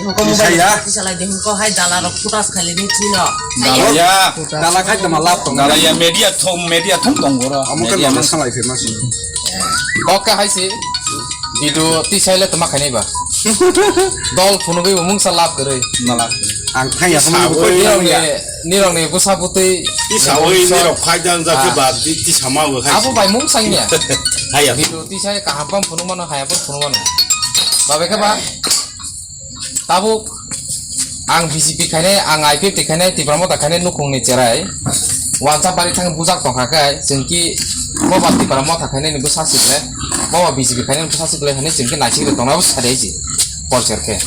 Saya salah dia kau hai dalar putas kali ni Cina. Ya, dalam kai teman laptop. Dalam ya media thom tonggora. Kamu kan lama sangat famous. Oke hai sih. Video tisai le temak ini ba. Dol phunu be mung salap kere. Nalak. Angkai ya kamu. Nirong ne busa putih. Isawai ni rok kaidan zaki ba di sama go kai. Apa bai mung sangnya? Hayya. Video tisai kahapam phunu mana hayapam phunu mana. Babe ka ba? Tabu ang BCP kane ang IP kane tibramo ta kane nukung ni cerai. Wanca pari thang bujak tongkakai jengki moba tibramo ta kane ni busa sikle. Moba BCP kane busa sikle kane jengki nachi ke tongna bus sadeji. Polcerke.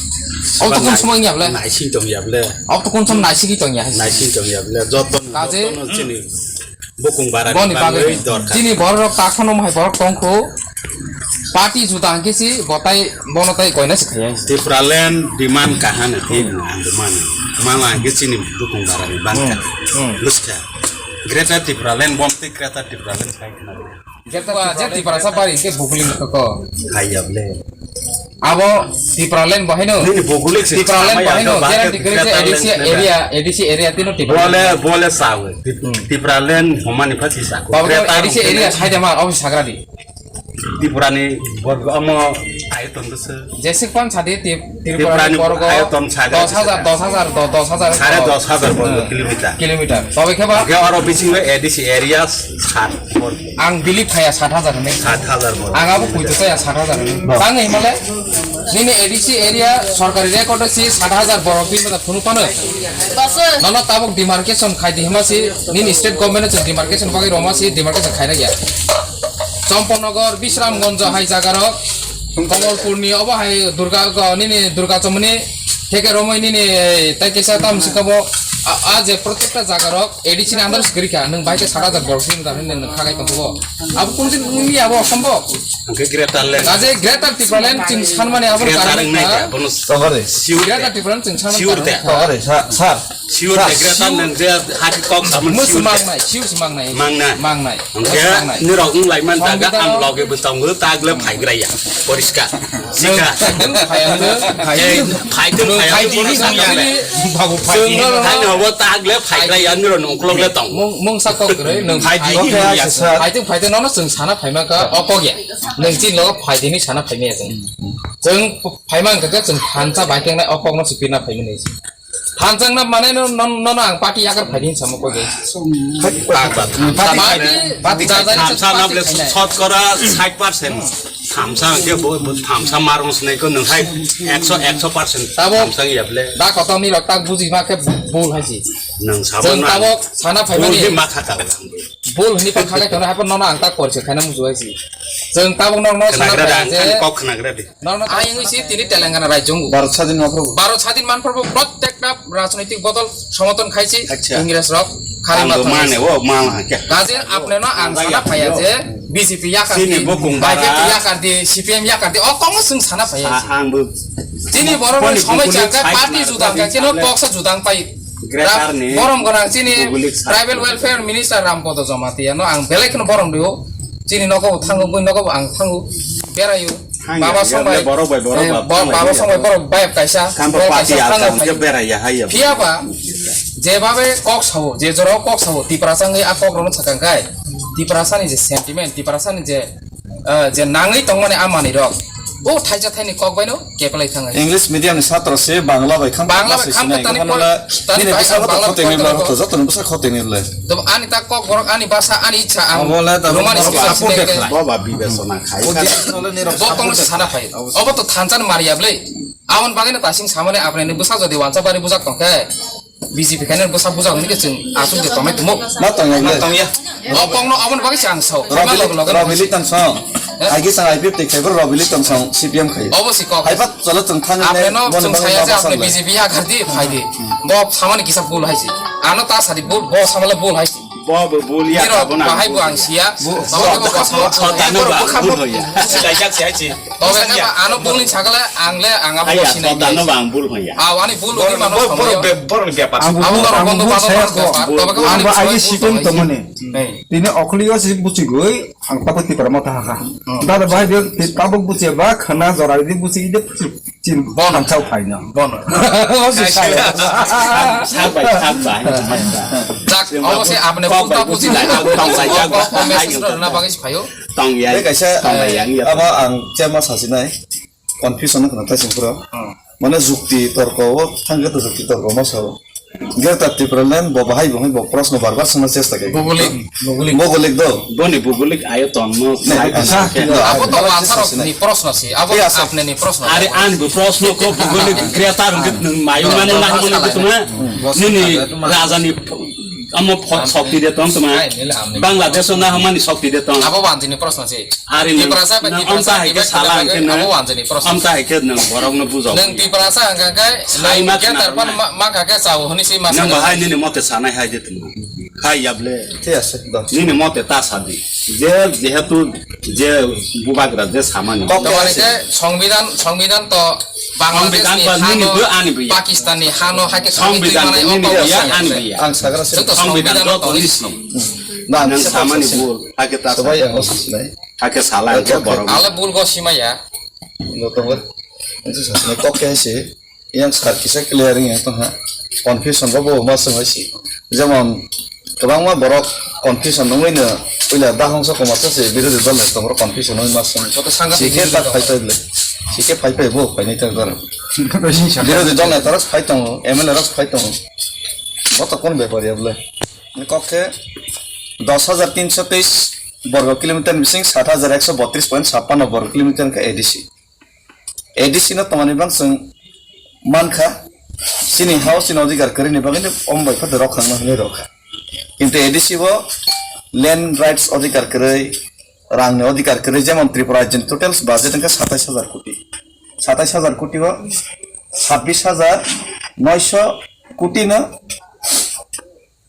Au to kon semua nyable. Naisi tong yable. Au to kon som nachi ki tongnya. Naisi tong yable. Joton Kaje chini. Bukung barang. boni bagai jini borok takhono mai borok tongko. Party juta angke si botai bonotai koina sikhaya. Tifralen diman kahan di andaman. Mana angke chini bukung barang bangka. Luska. Greta Tifralen bomti Greta Tifralen sai kana. Jeta jeti parasa pari ke bukuling koko. Hayable. Abo di Pralen bahino. Ini bukulik Di Pralen bahino. Jangan dikira edisi area tino di boleh sawe. Tifralen homani pasti sawe. Bawa edisi area saya jamar awas sagradi. Di purani borgo amo ayoton dese. Jessic pan sadi di Prani borgo. ayoton 10,000 साढ़े 10,000 वर्ग kilometre kilometer. Bawa keba? आगे और ऑफिसिंग में ADC area 60 वर्ग Ang bili kaya 60,000 ni. 60,000 वर्ग Ang abu kuitu saya 60,000 ni. Bang himalaya. Nini edisi area sorkari record si 60,000 borok bin mata phunu pano. Nana tabuk demarcation khai di hima si nini state government chen demarcation bagai roma si demarcation khai na gya. Champanagar Bisramganj hai jagarok Kamalpur ni aba hai Durga Chomni থেকে রমই নিনে তাই কেসা তাম শিখাবো আজ প্রত্যেকটা জায়গার ADC আন্দার গরিকা নং বাইকে 60,000 বড় ফিল্ম দান নেন খাগাই তবো আবু কোন দিন নি আবো সম্ভব आगे ग्रेटर ले কাজে গ্রেটার টিপ্রালেন চিং সানমানে আবো ग्रेटर नहीं क्या bonus Togore. গ্রেটার টিপ্রালেন চিং সানমানে Siur deh. Togore. Sar. siur deh greater नंग dia hati kok sama মুস siur deh মাংনাই সিউস মাংনাই Mangnai. মাংনাই Angke ni rok nglai man taga ang loge betong ngue tagle phai graya poriska sika phai tu phai di ni ভাগো phi hai no tagle phai graya ni ron ongklok le tong mung sakok gre nang Hai di ni ya sar. ফাইতে নন जों साना फाइमा का अकगे नों जिन लग फाइदिनि साना फाइमे जों फाइमा गग जों फानसा बाइकेंना अकगनो सिपिना फाइमे फानजोंना माने none आं party Agar फाइदिन सामो कगे party थामसा नाबले शत करा 60% थामसा के थामसा मारमस नै को नोंहाय 100% थामसा याबले दा कतनि रक्ता बुझि माके बोल हाइसि नों जों साबन ताबो साना फाइमानि बोल मा खाता बोल हनि पखाले कनो हापन नन आं ता करसे खाना मुजुआइसि जों ताबो नन साना खोनाग्रा फाइजे आं कक खोनाग्रा दे नन आइंगसि तिनि तेलेंगाना राज्यं Barat sadin makro. 12 স্বাধীন মানপর্ব প্রত্যেকটা রাজনৈতিক বদল সমর্থন খাইছি ইংরেজ রক খালি आं মাথা माने ओ माला के কাজে আপনি না আনসানা ফাইয়া যে বিজেপি ইয়াকার Sini bokong bara. ইয়াকার দি সিপিএম ইয়াকার দি অ কম সুং সানা ফাইয়া आं बो চিনি বড় বড় সময় জায়গা পার্টি জুদাং কেন বক্স জুদাং পাই Gretar ni বরম গনা চিনি Gugulik sa- tribal welfare minister Rampada Jamatia no ang বেলেকন বরম দিও চিনি নকো থাঙ্গু বই নকো আং থাঙ্গু বেরায়ু বাবা সময় boro boy boro বাবা সময় বড় বাইক কাইসা kan pati atam je bera ya hayya ফিয়াবা যেভাবে কক সাবো যে জোরাও কক সাবো তিপ্রাসাঙ্গে আ কক রনো থাকাঙ্গাই তিপ্রাসানি যে সেন্টিমেন্ট তিপ্রাসানি যে নাঙै তংমানে আমানি রক ও থাইজা থাইনি কক বাইনো কেপলাই থাঙ্গাই English medium ni satra se Bangla bai kham. Bangla bai kham tani Tani bisa Bangla khote ni la khote jatun bisa khote ni le. তো আনি তা কক বরক আনি ভাষা আনি ইচ্ছা আং বলে তা রোমানি বড় স্পেশাল আপু দেখলা। boba bibesona khai বকং সানা ফাই অব তো থানচান মারিয়াবলে আওন বাগেনা তাসিং সামনে আপনি বুসা যদি ওয়ানসা বারি বুজা কংকে বিজেপি খানে বুসা বুজা হনি কে जों আসুন যে তমে তুমো Matang yang le. তমিয়া অকং নো আওন বাগে চাং Sao Robili tan song. Agi sang IP te khaibor Robili tan song CPM khai. অবশ্যই কক Hai pat chalo tang thang আপনি নো ne. जों ছায়া যে আপনি বিজেপি আ ঘর দি ফাই দি ব সামনে কিসা ভুল হাইছি আনো তা সাদি ভুল ব সামলে ভুল হাইছি boba bolia Kiro bona bahai bu angsia bawa ke tanu ba bul hoya Dajak si aji bawa ke anu bulin sagala angle angap hayya sini tanu bang bul hoya awani bulu ni mano bor be pas abu orang bondo saya bondo bawa ke Amba aja sikon temene. Tini okliyo si buci gue, ang patah ti permata haka. Dada bahaya dia tabuk buci ba, kena zorari di buci ide. চিন বন। হামচাও phi না বন সাবাই যাক অবশ্যই আপনি পুতা বুঝিলাই message না বাগিস ফাইও tong ya Đây cái xe tong ya yang ya apa ang cema sasi nai confusion kena tas impro mana zukti torko thangga to zukti torko maso gerta tipralen bo bahai bo bo prasno barbar sama chesta kai mogolik do boni bugulik ayo tong no Aku tahu ansar ni prosno sih. Aku apne ni prosno. are an bu prosno ko bugulik kreatar ngit mayu mane na mane bituma nini raja ni amo shakti de tong tuma bangladesh na hamani shakti de tong Apa wanti ni prosno sih? are Di perasa apa di perasa hai ke sala ke na Apa wanti ni prosno? amta hai ke na borong na bujo Neng di perasa angka kai Hai neng mak dia na. terpan mak kakek sawo ni sih mas. nang bahai nini mote sanai hai de tuma hai yable ঠিক আছে do nini mote ta sadi je jehetu je bubagra je samani Kemarin ke সংবিধান তো বাংলাদেশ সংবিধান ni বা nini bu Hano ani bu ya Pakistan ni Hano hake সংবিধান nini ya ani bu ya ang sagara se Contoh সংবিধান সংবিধান তো তো nisno na ang nang se samani bul hake ta sabai ang sasi nai hake sala ke borong Ale bul go sima ya. no tongor itu sasi nai kok kayak sih yang skar kisah clearing ya tuh ha confusion bo masuk sih যেমন গোबां मा borok confusion nongwino oila dahongso komato se birodo dol tomro confusion noi masung Kota sangat sike tak phaitle sike phaipai bo paini tar gar রসিং শাক বিরোধী দল নেতারা ফাইতাম MLA রা ফাইতাম কত কোন ব্যাপার বলে কক্ষে 10,323 বর্গ কিলোমিটার মিসিং 60,132.56 বর্গ কিলোমিটার का एडीसी न तमानि बांसं मानखा सिनि हाउस सिनि अधिकार करिनि बागैनो अम्बाय फद रखांनो हने रखा किन्तु एडीसी वो लैंड राइट्स अधिकार करै रांनि अधिकार करै जेमन त्रिपुरा राज्य टोटल बाजेट का 27,000 कोटी 27,000 कोटी वो 26,900 कोटी न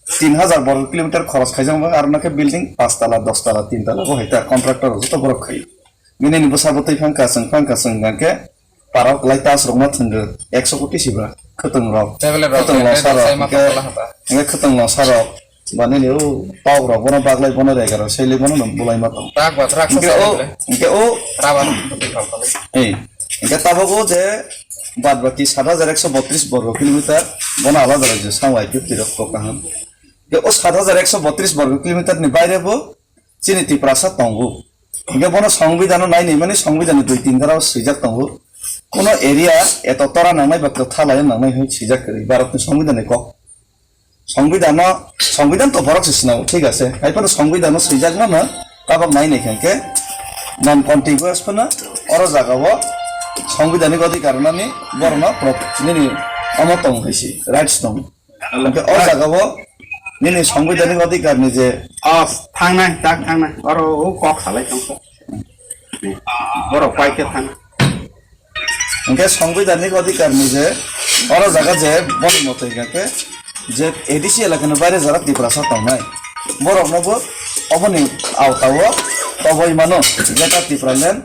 3,000 বর্গ কিলোমিটার খরচ খাইজাম আর নাকে বিল্ডিং 5 তলা 10 তলা 3 তলা ও হেতা কন্ট্রাক্টর যত বড় খাই মিনে নিবো সাবতই ফাঙ্কা সং গাকে পারাক লাইতাস রংনা থंगो 100 কোটি সিবা খতং রাव খতং ল সারা কে খতং ল সারা বানে নিও পাও র বন বাগলাই বন রেগার সেইলে বন বুলাই মাতো Rak buat rak কে ও rawan. এই কে তাবগো যে বাদ বাকি 7,132 বর্গ কিলোমিটার বন আলাদা রাজ্য সাওয়াই কি রক্ত কাহান কে ও 7,132 বর্গ কিলোমিটার নি বাইরে বো চিনি ত্রিপুরা তঙ্গু কে বন সংবিধান নাই নি মানে সংবিধানে 2-3 ধারা সিজাক তঙ্গু কোন এরিয়া এত তরা নামাই বা থালাই নামাই হই সিজাক করি ভারতের সংবিধানে ক সংবিধান তো বড় সিস্টেম ঠিক আছে আইপন সংবিধান সিজাক না কাবাক নাই নেখানকে নন কন্টিগুয়াস ফনা অর জাগাবো সাংবিধানিক অধিকার নানি বর্ণ নিনি অমতং হইছি রাইটস দং অ জাগাবো নিনি সাংবিধানিক অধিকার নিজে off thangna tak thangna oro o kok salai tong oro paike thang ইনকে সাংবিধানিক অধিকার নিজে অর জায়গা যে বন মতো ইনকে যে এডিসি এলাকার বাইরে যারা ত্রিপুরা সাতাও নাই বরফ নব অবনি আওতাও তবই মানো যেটা ত্রিপুরাল্যান্ড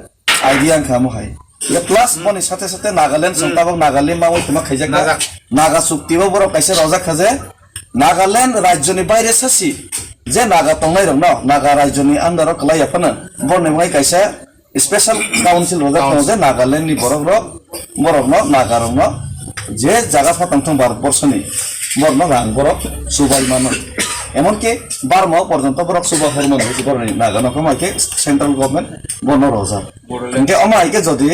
আইডিয়া খামো হাই ये प्लस बनि साथे साथे नागालैंड संताबक नागालैंड मावै तुमा खैजाक नागा चुक्तिबो बरो काइसे रजा खाजे नागालैंड राज्यनि बाइरे सासि जे नागा तंगनाय रं न नागा राज्यनि आन्दाराव खलाय याफानो बने माय काइसे स्पेशल काउन्सिल रजा खामो जे नागालैंड नि बरक न नागा रं न जे जागा फातांथं भारतबर्षनि बरन रां बरक सुबाय मानो এমনকি 12 মাহ পর্যন্ত বরক সুবা হরমোন হইছে বরনি নাগানকে মাইকে সেন্ট্রাল গভর্নমেন্ট বন রজা এনকে আমাইকে যদি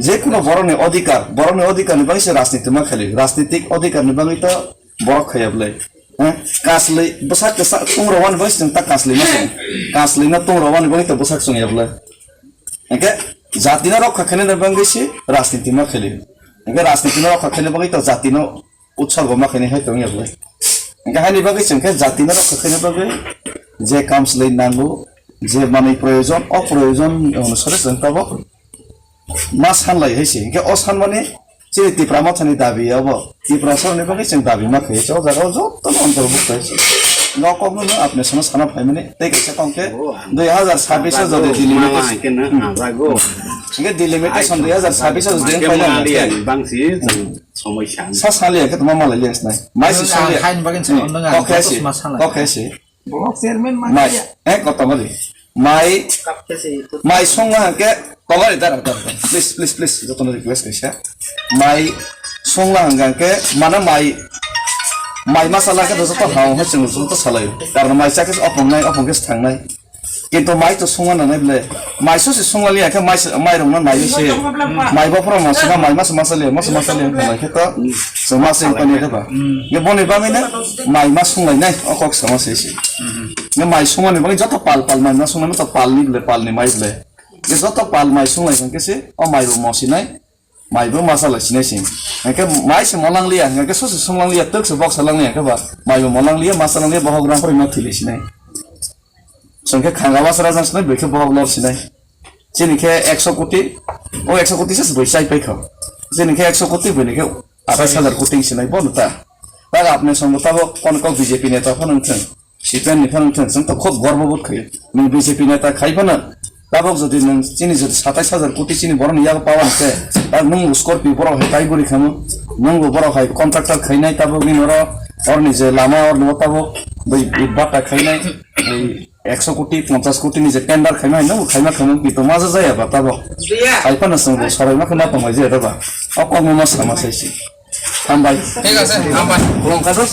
যে কোনো বরনি অধিকার নিবাই সে রাজনীতি মা খালি রাজনীতিক অধিকার নিবাই তো বরক খাইবলে হ্যাঁ কাসলে বসাক তুম রওয়ান বইস তা কাসলে না তুম রওয়ান বই তো বসাক সঙ্গেবলে এনকে জাতিনা রক্ষা খানে নিবাই গেছি রাজনীতি মা খালি এনকে রাজনীতি রক্ষা খানে বই তো জাতিনো উৎসর্গ মা খানে হয়তো নিবলে কাহিনী বাকি সংখ্যা জাতি না রক্ষা পাবে যে কাউন্সিল নাঙ্গু যে মানে প্রয়োজন অপ্রয়োজন অনুসারে जों পাবো মা সানলাই হইছে কে অসান মানে যে ত্রিপুরা মাথানি দাবি হবো ত্রিপুরা সরকারनि বাকি जों দাবি মা খেয়েছে ও জায়গাও যত অন্তর্ভুক্ত হইছে নকমনো আপনি শোনা সানা ফাইমানে তাই কাছে কমকে 2026 যদি ke na azago ডিলিমিটেশন 2026 যদি ফাইনাল bangsi সময় শান सा सालिया के तमा मालाय लेस নাই মাইসি সালিয়া হাইন বাগেন সে অন্নগা ককেসি বক চেয়ারম্যান মাই এক কথা বলি মাই সংগা কে Kongari dar. Please. Jotono request kaisa. Mai songla hangangke mana mai masala ke dosa to haung hai chunglu to salai. Karena mai sa ke opong ke thangnai. Kintu mai to songa na ble. Mai so se songa li ka mai rong na mai se. Mai bo pro mas na mai masale mai ke to sama se pani ka ba. Ye bone ba mai na mai mas songa nai okok sama se si. Ye mai songa ni bang joto pal mai na songa to pal ni mai ble. Ye joto pal mai songa kan ke se o mai ro mosi nai. Mai bo masala sinai sing. Ke mai se molang lia ke so se songa lia tek se box salang ni ka ba. Mai bo molang lia masalang lia bahog ram pro ma thili sinai. संख्या खांगावा सरा जांसना बेखे बहब लर सिनाय जेनिखे 100 कोटी ओ 100 कोटी से बैसाय पैखो जेनिखे 100 कोटी बनेखे 28000 कोटी सिनाय बनता ता आपने संगताबो कोनको बीजेपी नेता फनथन सिपेन नि फनथन जों त खूब गर्वबोध खै नों बीजेपी नेता खाइबना ताबो जदि नों चिनि जदि 27000 कोटी चिनि बरन याग पावानसे ता नों स्कॉर्पियो बरो हेताइगुरि खामो नों बरो हाय कन्ट्राक्टर खैनाय ताबो बिनरो और निजे लामा और नताबो बै बाटा खैनाय 100 कोटी 50 कोटी नि जे टेंडर खाइमा हैन खाइमा खाइमा कि त मजा जाय बा ताबो खाइपा न संग सराइमा खना त मजे हेरबा अकम म समा सैसी हम भाई ঠিক আছে, हम भाई। कोन काजस